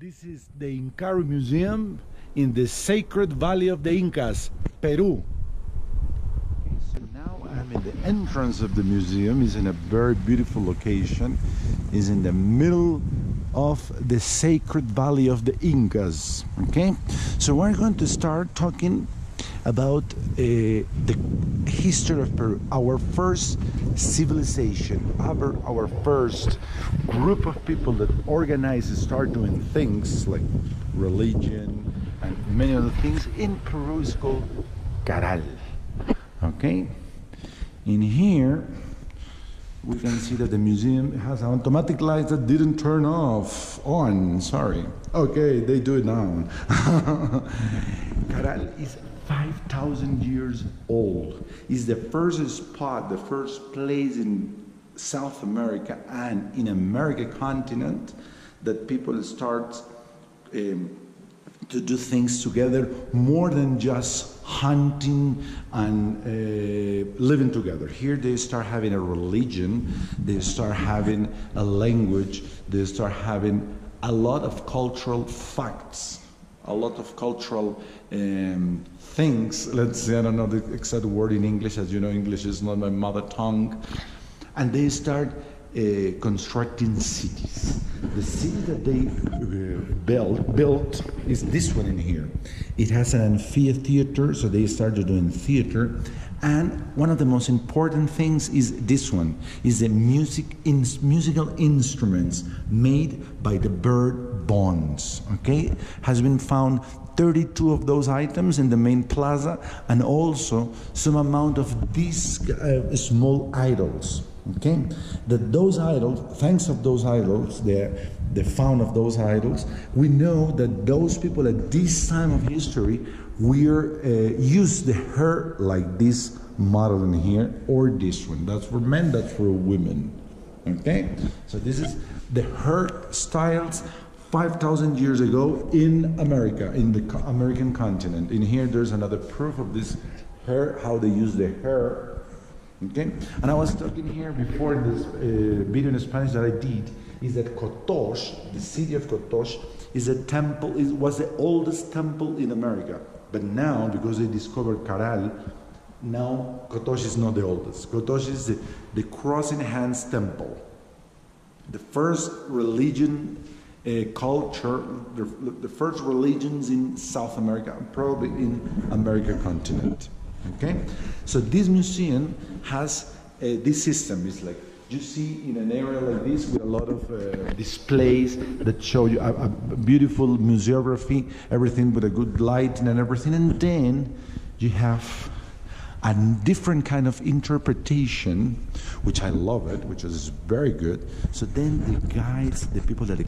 This is the Incaru Museum in the Sacred Valley of the Incas, Peru. Okay, so now I'm in the entrance of the museum. It's in a very beautiful location. It's in the middle of the Sacred Valley of the Incas. Okay, so we're going to start talking about the history of Peru, our first civilization, our first group of people that organize and start doing things like religion and many other things in Peru is called Caral. Okay, in here we can see that the museum has automatic lights that didn't turn on. Sorry. Okay, they do it now. Caral is 5,000 years old. It's the first spot, the first place in South America and in America continent that people start to do things together more than just hunting and living together. Here they start having a religion, they start having a language, they start having a lot of cultural facts, a lot of cultural things. Let's say, I don't know the exact word in English, as you know, English is not my mother tongue. And they start constructing cities. The city that they built is this one in here. It has an amphitheater, so they started doing theater. And one of the most important things is this one, is the musical instruments made by the bird bones, okay? Has been found 32 of those items in the main plaza, and also some amount of these small idols, okay? That those idols, thanks of those idols, the found of those idols, we know that those people at this time of history used the hair like this model in here, or this one. That's for men, that's for women, okay? So this is the hairstyles 5,000 years ago in America, in the American continent. In here, there's another proof of this hair, how they use the hair. Okay, and I was talking here before in this video in Spanish that I did, is that Cotoche, the city of Cotoche, is a temple. It was the oldest temple in America, but now because they discovered Caral, now Cotoche is not the oldest. Cotoche is the Crossing Hands Temple, the first religion. Culture, the first religions in South America, probably in America continent. Okay, so this museum has this system. It's like you see in an area like this with a lot of displays that show you a beautiful museography, everything with a good lighting and everything, and then you have a different kind of interpretation, which I love it, which is very good. So then the guides, the people that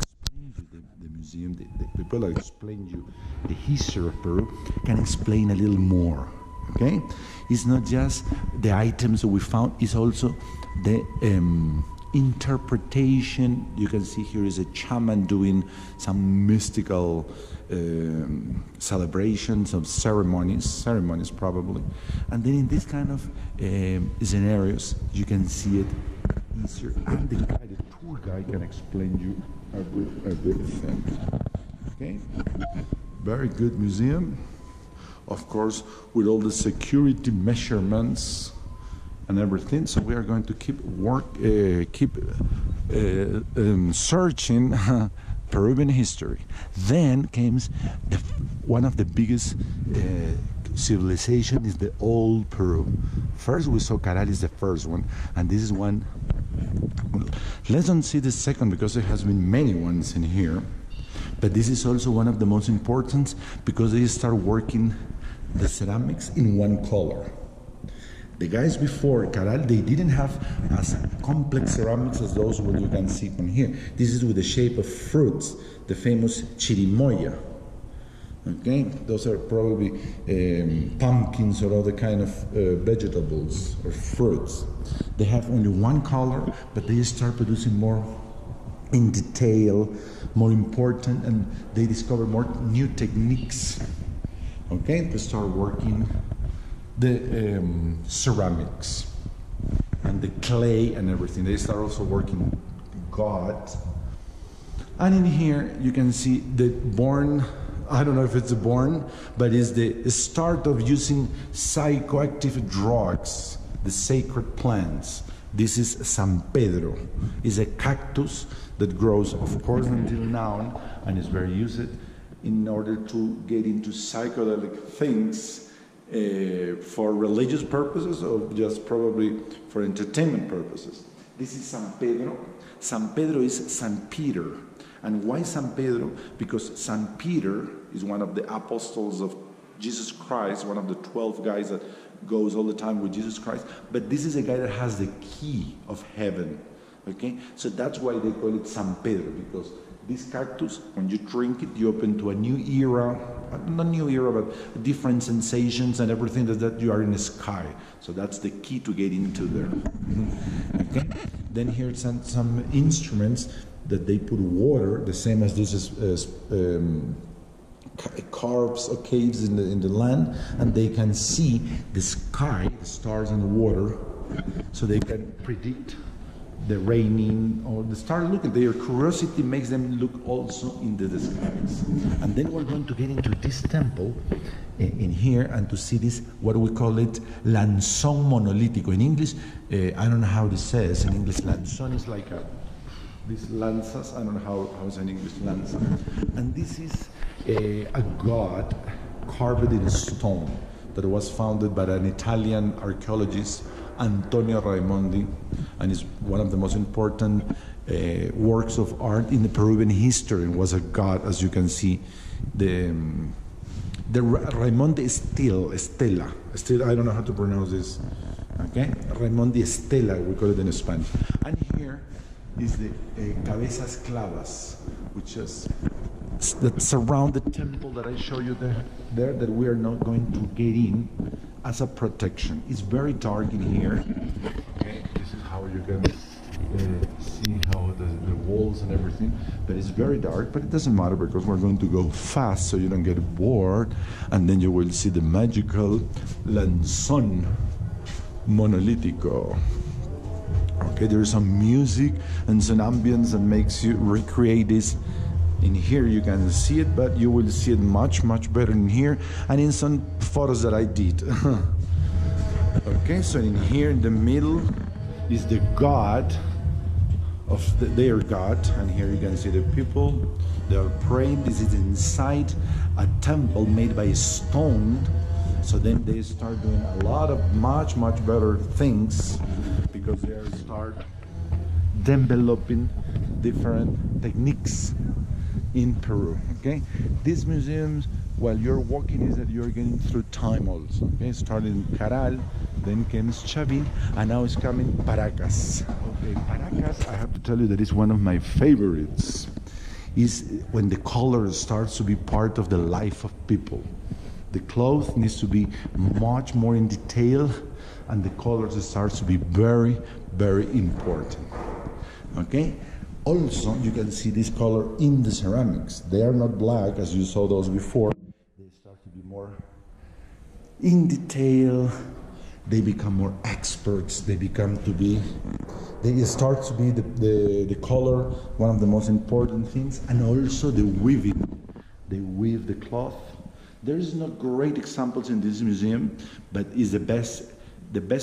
the people that explain you the history of Peru can explain a little more, okay? It's not just the items that we found, it's also the interpretation. You can see here is a shaman doing some mystical celebrations of ceremonies probably. And then in this kind of scenarios, you can see it easier. And the tour guide can explain you everything. Okay, very good museum, of course, with all the security measurements and everything. So we are going to keep searching Peruvian history. Then came one of the biggest civilization is the old Peru. First we saw Caral is the first one, and this is one. Let's don't see the second because there has been many ones in here, but this is also one of the most important because they start working the ceramics in one color. The guys before Caral, they didn't have as complex ceramics as those what you can see from here. This is with the shape of fruits, the famous chirimoya. Okay, those are probably pumpkins or other kind of vegetables or fruits. They have only one color, but they start producing more in detail, more important, and they discover more new techniques. Okay, to start working the ceramics and the clay and everything. They start also working God. And in here you can see the born, I don't know if it's a born, but it's the start of using psychoactive drugs, the sacred plants. This is San Pedro. It's a cactus that grows, of course, until now, and is very used in order to get into psychedelic things for religious purposes or just probably for entertainment purposes. This is San Pedro. San Pedro is San Peter. And why San Pedro? Because San Peter is one of the apostles of Jesus Christ, one of the 12 guys that goes all the time with Jesus Christ. But this is a guy that has the key of heaven. Okay? So that's why they call it San Pedro, because this cactus, when you drink it, you open to a new era, not new era, but different sensations and everything that you are in the sky. So that's the key to get into there. Okay? Then here's some instruments that they put water, the same as this is carves or caves in the land, and they can see the sky, the stars and the water, so they can predict the raining or the stars. Look, their curiosity makes them look also into the skies. And then we're going to get into this temple in here and to see this, what we call it, lanzón monolítico. In English, I don't know how this says. In English, lanzón is like these lanzas, I don't know how it's in English, lanza. And this is a god carved in stone that was founded by an Italian archaeologist, Antonio Raimondi, and is one of the most important works of art in the Peruvian history, and was a god, as you can see. The Raimondi Estela, I don't know how to pronounce this, okay? Raimondi Estela, we call it in Spanish. And here is the cabezas clavas, which is that surround the temple that I show you there that we are not going to get in as a protection. It's very dark in here. Okay, this is how you can see how the walls and everything, but it's very dark, but it doesn't matter because we're going to go fast so you don't get bored, and then you will see the magical lanzón monolítico. Okay, there is some music and some ambience that makes you recreate this. In here you can see it, but you will see it much better in here and in some photos that I did. Okay, so in here in the middle is the god of their god, and here you can see the people, they are praying. This is inside a temple made by stone. So then they start doing a lot of much better things because they start developing different techniques in Peru. Okay, these museums, while you're walking, is that you're getting through time also. Okay, starting in Caral, then comes Chavin, and now it's coming Paracas. Okay, Paracas, I have to tell you that is one of my favorites. Is when the color starts to be part of the life of people. The cloth needs to be much more in detail, and the colors starts to be very important. Okay. Also, you can see this color in the ceramics. They are not black as you saw those before. They start to be more in detail. They become more experts. They start to be the color, one of the most important things, and also the weaving. They weave the cloth. There is no great examples in this museum, but is the best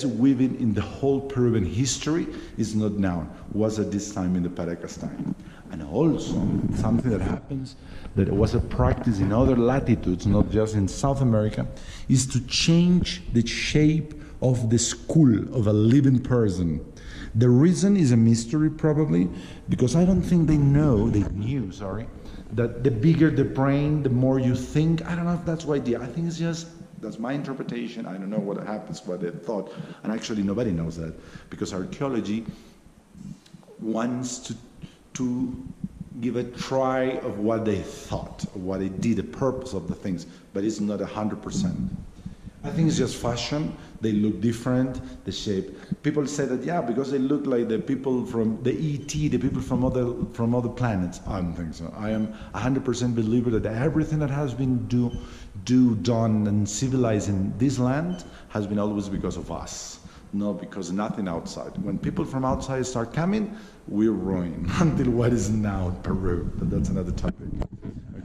weaving in the whole Peruvian history is not now, was at this time in the Paracas time. And also, something that happens, that was a practice in other latitudes, not just in South America, is to change the shape of the skull of a living person. The reason is a mystery probably, because I don't think they knew, that the bigger the brain, the more you think. I don't know if that's why I think it's just, that's my interpretation. I don't know what happens, what they thought. And actually nobody knows that, because archaeology wants to give a try of what they thought, of what they did, the purpose of the things, but it's not 100%. I think it's just fashion. They look different, the shape. People say that, yeah, because they look like the people from the ET, the people from other planets. I don't think so. I am 100% believer that everything that has been done and civilized in this land has been always because of us. No, because nothing outside. When people from outside start coming, we're ruined until what is now Peru. But that's another topic.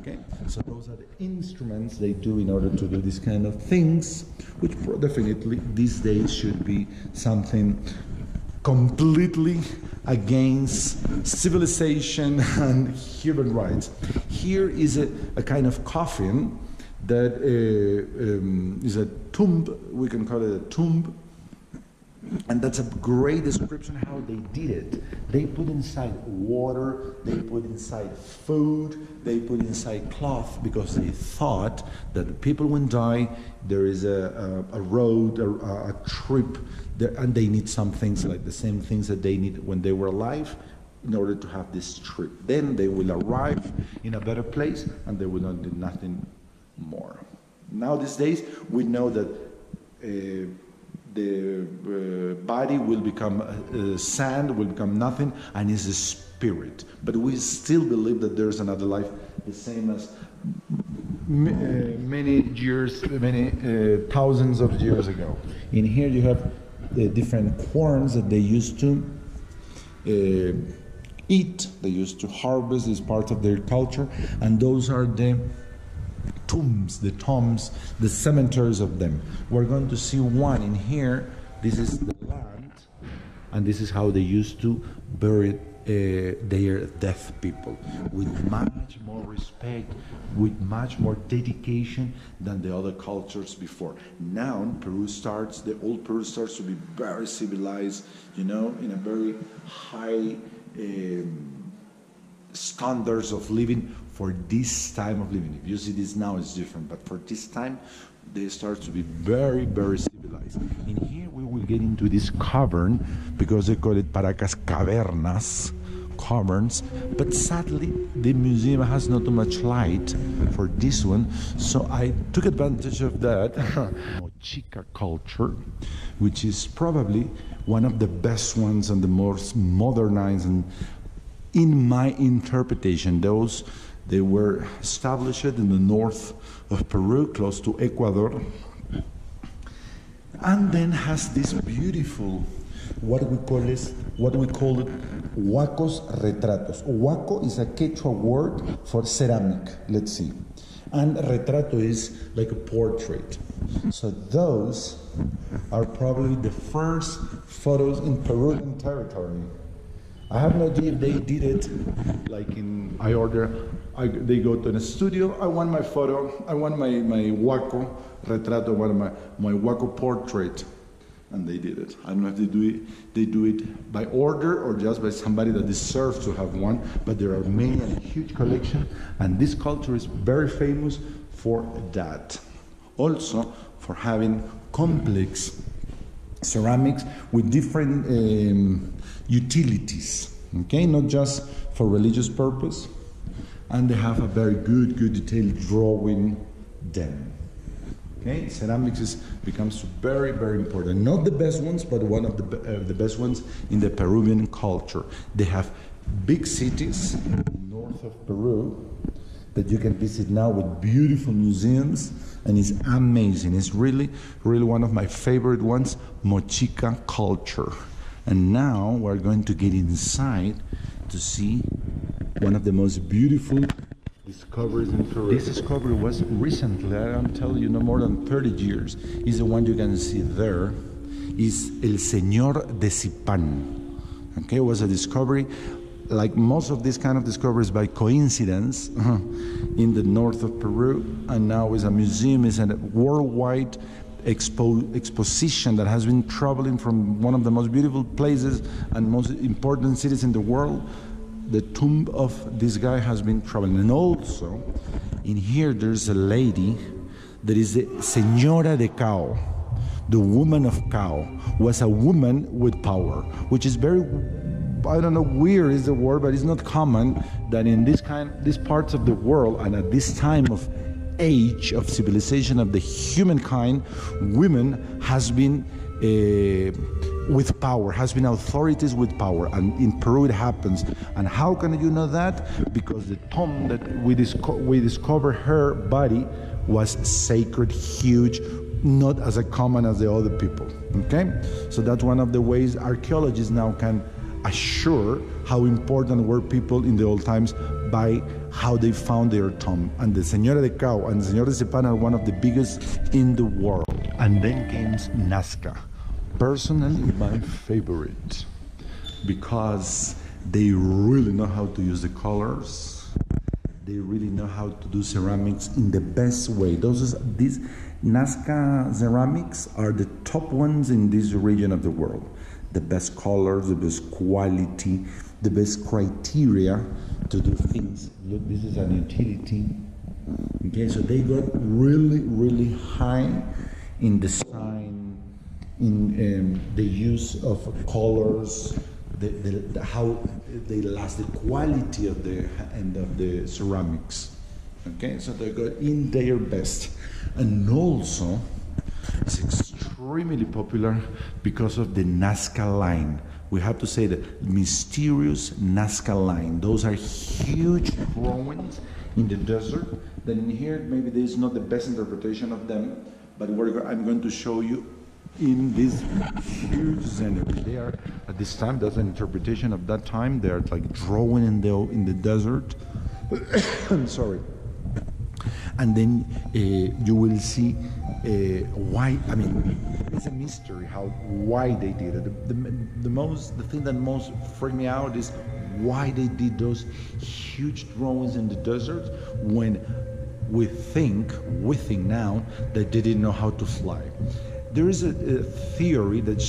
Okay, so those are the instruments they do in order to do these kind of things, which definitely these days should be something completely against civilization and human rights. Here is a kind of coffin that is a tomb, we can call it a tomb, and that's a great description how they did it. They put inside water, they put inside food, they put inside cloth, because they thought that the people when die, there is a road, a trip, and they need some things like the same things that they need when they were alive in order to have this trip. Then they will arrive in a better place and they will not do nothing more. Now these days we know that the body will become sand, will become nothing, and is a spirit. But we still believe that there's another life, the same as many years, thousands of years ago. In here you have different corns that they used to eat, they used to harvest, is part of their culture, and those are the tombs, the cemeteries of them. We're going to see one in here. This is the land, and this is how they used to bury their dead people, with much more respect, with much more dedication than the other cultures before. Now the old Peru starts to be very civilized, you know, in a very high standards of living for this time of living. If you see this now, it's different, but for this time, they start to be very, very civilized. In here, we will get into this cavern, because they call it Paracas Cavernas, caverns, but sadly, the museum has not too much light for this one, so I took advantage of that. Mochica culture, which is probably one of the best ones and the most modernized, and in my interpretation, they were established in the north of Peru, close to Ecuador, and then has this beautiful, what we call it, huacos retratos. Huaco is a Quechua word for ceramic, let's see, and retrato is like a portrait. So those are probably the first photos in Peruvian territory. I have no idea if they did it like they go to a studio, I want my photo, I want my huaco retrato, I want my huaco portrait, and they did it. I don't know if they do it by order or just by somebody that deserves to have one, but there are many and a huge collection, and this culture is very famous for that. Also for having complex ceramics with different utilities, okay, not just for religious purpose, and they have a very good detailed drawing them. Okay, ceramics becomes very, very important. Not the best ones, but one of the best ones in the Peruvian culture. They have big cities in the north of Peru that you can visit now with beautiful museums, and it's amazing. It's really, really one of my favorite ones, Mochica culture. And now we're going to get inside to see one of the most beautiful discoveries in Peru. This discovery was recently, I'm telling you, no more than 30 years. Is the one you can see there. Is El Señor de Zipan. Okay, it was a discovery, like most of these kind of discoveries by coincidence, in the north of Peru, and now is a museum, is a worldwide exposition that has been traveling from one of the most beautiful places and most important cities in the world. The tomb of this guy has been traveling. And also, in here there's a lady that is the Señora de Cao, the woman of Cao, was a woman with power, which is very, I don't know, weird is the word, but it's not common that in these parts of the world and at this time of age of civilization of the humankind, women has been with power, has been authorities with power, and in Peru it happens. And how can you know that? Because the tomb that we discover her body was sacred, huge, not as a common as the other people, okay? So that's one of the ways archaeologists now can assure how important were people in the old times by how they found their tomb. And the Señora de Cao and the Señor de Zepan are one of the biggest in the world. And then came Nazca, personally my favorite, because they really know how to use the colors. They really know how to do ceramics in the best way. These Nazca ceramics are the top ones in this region of the world. The best colors, the best quality, the best criteria to do things. Look, this is an utility. Okay, so they got really, really high in design, in the use of colors, how they last, the quality of the ceramics. Okay, so they got in their best, and also it's extremely popular because of the Nazca line. We have to say the mysterious Nazca line. Those are huge drawings in the desert. Then here maybe there is not the best interpretation of them, but I'm going to show you in this huge scenery. They are at this time. That's an interpretation of that time. They are like drawing in the desert. I'm sorry. And then you will see why. I mean, it's a mystery why they did it. The thing that most freaked me out is why they did those huge drawings in the desert when we think now that they didn't know how to fly. There is a theory that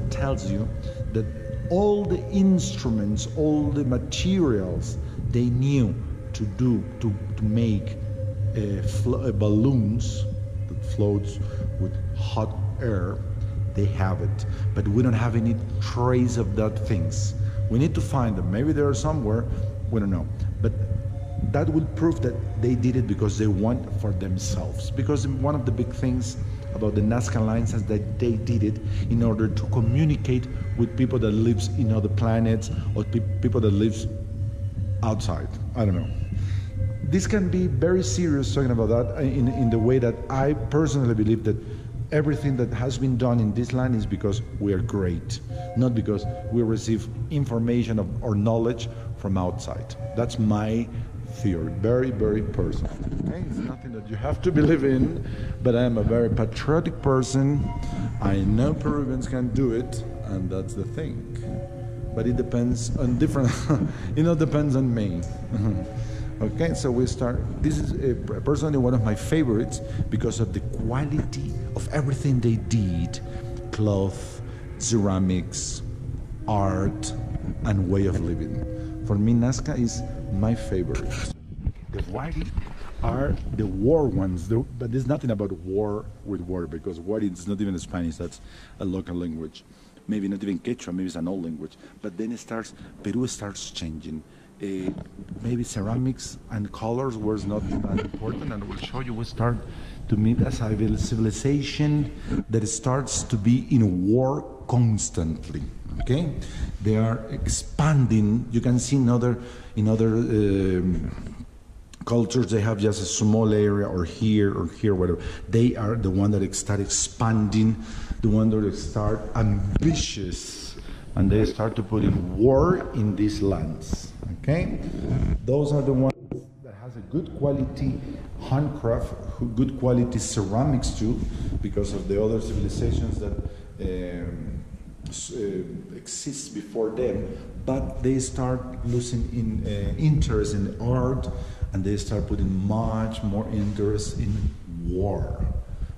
tells you that all the instruments, all the materials they knew to do to make balloons that floats with hot air, they have it, but we don't have any trace of that things. We need to find them. Maybe they are somewhere, we don't know, but that would prove that they did it because they want for themselves. Because one of the big things about the Nazca lines is that they did it in order to communicate with people that lives in other planets or people that lives outside. I don't know. This can be very serious talking about that in the way that I personally believe that everything that has been done in this land is because we are great, not because we receive information or knowledge from outside. That's my theory, very, very personal. Okay? It's nothing that you have to believe in, but I am a very patriotic person. I know Peruvians can do it, and that's the thing. But it depends on different, depends on me. Okay, so we start. This is personally one of my favorites because of the quality of everything they did: cloth, ceramics, art, and way of living. For me, Nazca is my favorite. The white are the war ones, but there's nothing about war with war, because white is not even Spanish, that's a local language. Maybe not even Quechua, maybe it's an old language. But then Peru starts changing. Maybe ceramics and colors was not that important, and I will show you. We start to meet a civilization that starts to be in war constantly. Okay, they are expanding. You can see in other cultures they have just a small area, or here, whatever. They are the one that start expanding, the one that start ambitious, and they start to put in war in these lands. Okay, those are the ones that has a good quality handcraft, good quality ceramics too, because of the other civilizations that exist before them. But they start losing interest in art, and they start putting much more interest in war,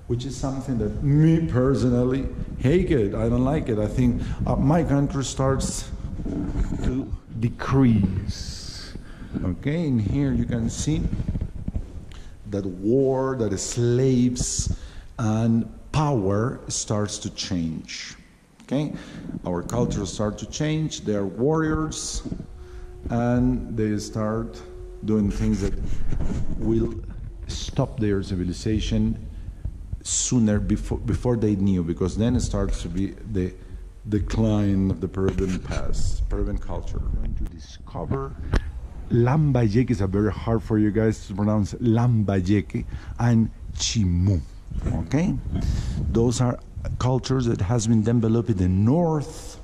which is something that me personally hate it. I don't like it. I think my country starts to decrease. Okay, in here you can see that war, that slaves and power starts to change. Okay, our culture starts to change. They are warriors, and they start doing things that will stop their civilization sooner before they knew, because then it starts to be the decline of the Peruvian past, Peruvian culture. We're going to discover Lambayeque. Is a very hard for you guys to pronounce, Lambayeque, and Chimu. Okay, those are cultures that has been developed in the north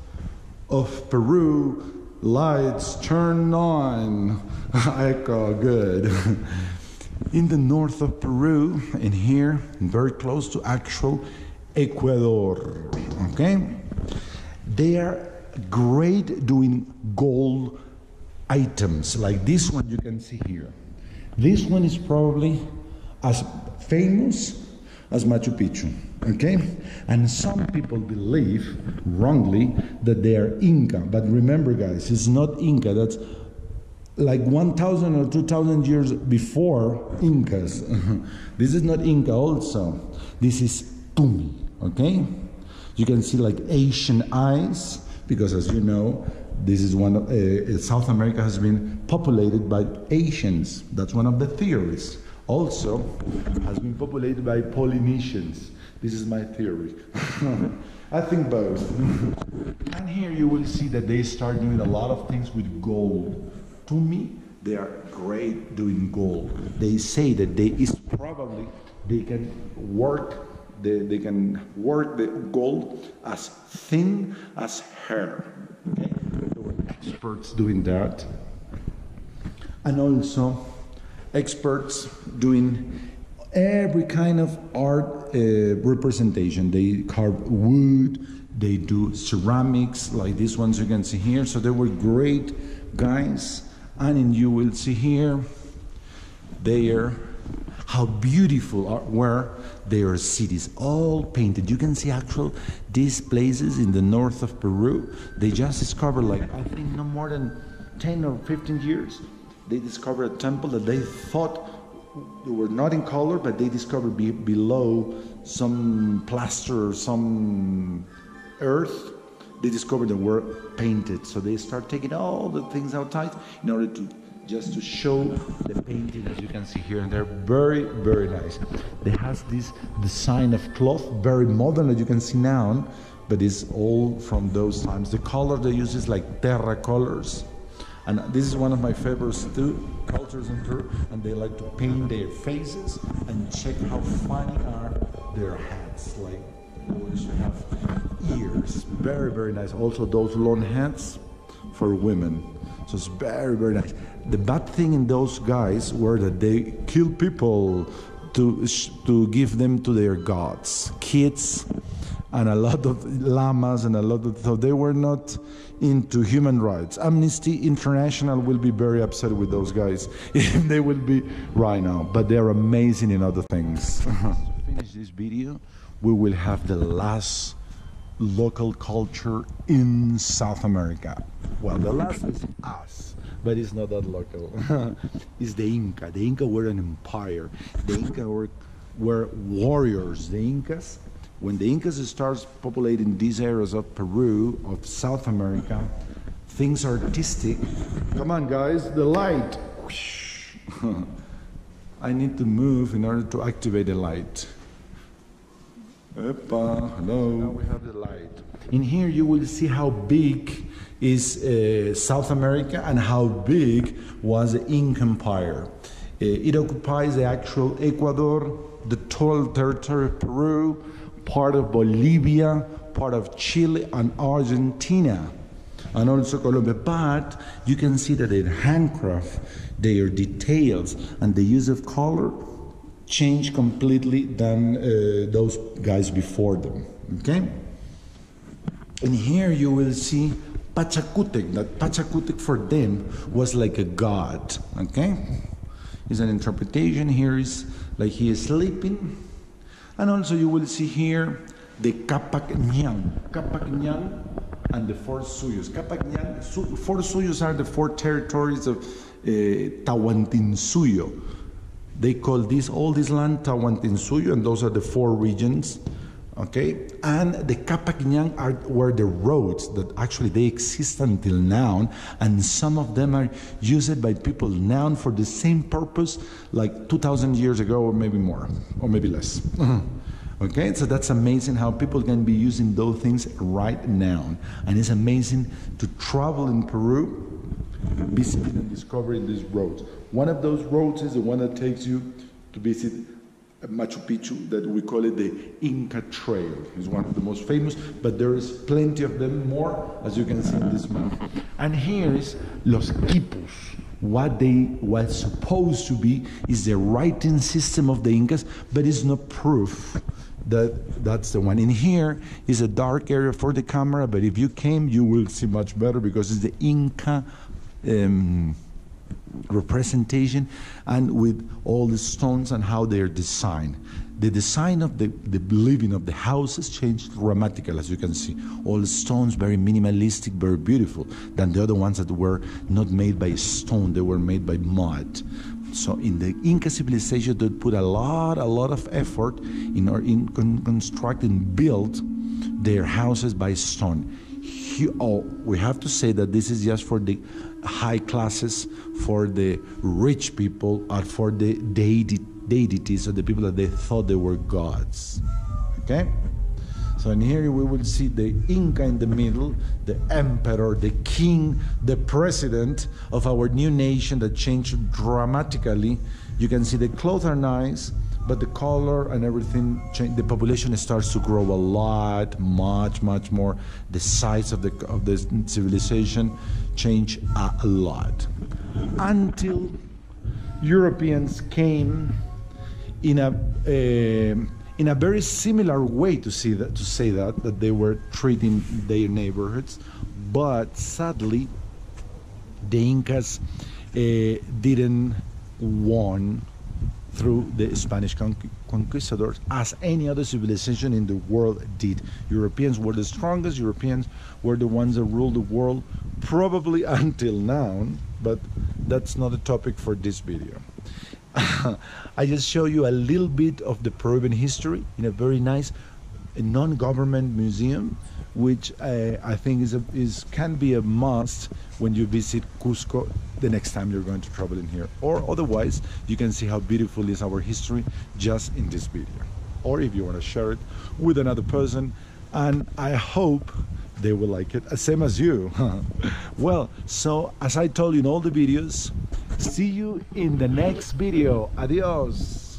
of Peru. Lights turn on. Echo, good. In the north of Peru, and here, very close to actual Ecuador. Okay, they are great doing gold items, like this one you can see here. This one is probably as famous as Machu Picchu, okay? And some people believe, wrongly, that they are Inca. But remember, guys, it's not Inca. That's like 1,000 or 2,000 years before Incas. This is not Inca also. This is Tumi, okay? You can see like Asian eyes, because as you know, this is one of, South America has been populated by Asians. That's one of the theories. Also, has been populated by Polynesians. This is my theory. I think both. And here you will see that they start doing a lot of things with gold. To me, they are great doing gold. They say that they can work the gold as thin as hair. Okay? There were experts doing that. And also experts doing every kind of art representation. They carve wood, they do ceramics, like these ones you can see here. So they were great guys. And you will see here, how beautiful were their cities, all painted. You can see these places in the north of Peru. They just discovered, like, I think no more than 10 or 15 years. They discovered a temple that they thought they were not in color, but they discovered below some plaster or some earth. They discovered they were painted. So they start taking all the things outside in order to just to show the painting, as you can see here. And they're very, very nice. They have this design of cloth, very modern, as you can see now, but it's all from those times. The color they use is like terra colors. And this is one of my favorites too, cultures in Peru, and they like to paint their faces and check how funny are their hats. Like, the ones you have ears, very, very nice. Also those long hats for women. So it's very, very nice. The bad thing in those guys were that they kill people to give them to their gods, kids, and a lot of llamas, and so they were not into human rights. Amnesty International will be very upset with those guys if they will be right now, but they're amazing in other things. To finish this video, we will have the last local culture in South America. Well, the last is us, but it's not that local. It's the Inca. The Inca were an empire. The Inca were warriors. The Incas, when the Incas starts populating these areas of Peru, of South America, things artistic. Come on, guys, the light. I need to move in order to activate the light. Epa, hello. Now we have the light. In here you will see how big is South America and how big was the Inca Empire. It occupies the actual Ecuador, the total territory of Peru, part of Bolivia, part of Chile and Argentina, and also Colombia. But you can see that in handcraft, their details and the use of color change completely than those guys before them. Okay? And here you will see Pachacutec. That Pachacutec for them was like a god. Okay? It's an interpretation. Here is like he is sleeping. And also you will see here the Capac Ñan. Capac Ñan and the four Suyos. Capac Ñan, four Suyos are the four territories of Tahuantinsuyo. They call all this land Tahuantinsuyo, and those are the four regions. Okay, and the Capac Ñan were the roads that actually they exist until now, and some of them are used by people now for the same purpose like 2,000 years ago, or maybe more, or maybe less. Okay, so that's amazing how people can be using those things right now, and it's amazing to travel in Peru, visiting and discovering these roads. One of those roads is the one that takes you to visit Machu Picchu, that we call it the Inca Trail. It's one of the most famous, but there is plenty of them more, as you can see in this map. And here is Los Quipus. What they was supposed to be is the writing system of the Incas, but it's no proof that that's the one. In here is a dark area for the camera, but if you came, you will see much better because it's the Inca representation, and with all the stones and how they're designed. The design of the living of the houses changed dramatically, as you can see. All the stones very minimalistic, very beautiful, than the other ones that were not made by stone, they were made by mud. So in the Inca civilization, they put a lot of effort in construct and build their houses by stone. We have to say that this is just for the high classes, for the rich people, or for the deities, or the people that they thought they were gods. Okay? So in here we will see the Inca in the middle, the emperor, the king, the president of our new nation that changed dramatically. You can see the clothes are nice, but the color and everything changed. The population starts to grow a lot, much more. The size of the civilization changed a lot, until Europeans came in a very similar way to say that they were treating their neighborhoods, but sadly, the Incas didn't won through the Spanish conquistadors as any other civilization in the world did. Europeans were the strongest. Europeans were the ones that ruled the world, probably until now, but that's not a topic for this video. I just show you a little bit of the Peruvian history in a very nice non-government museum, which I think can be a must when you visit Cusco the next time you're going to travel in here. Or otherwise, you can see how beautiful is our history just in this video. Or if you want to share it with another person, and I hope they will like it, same as you. Well, so as I told you in all the videos, see you in the next video. Adios.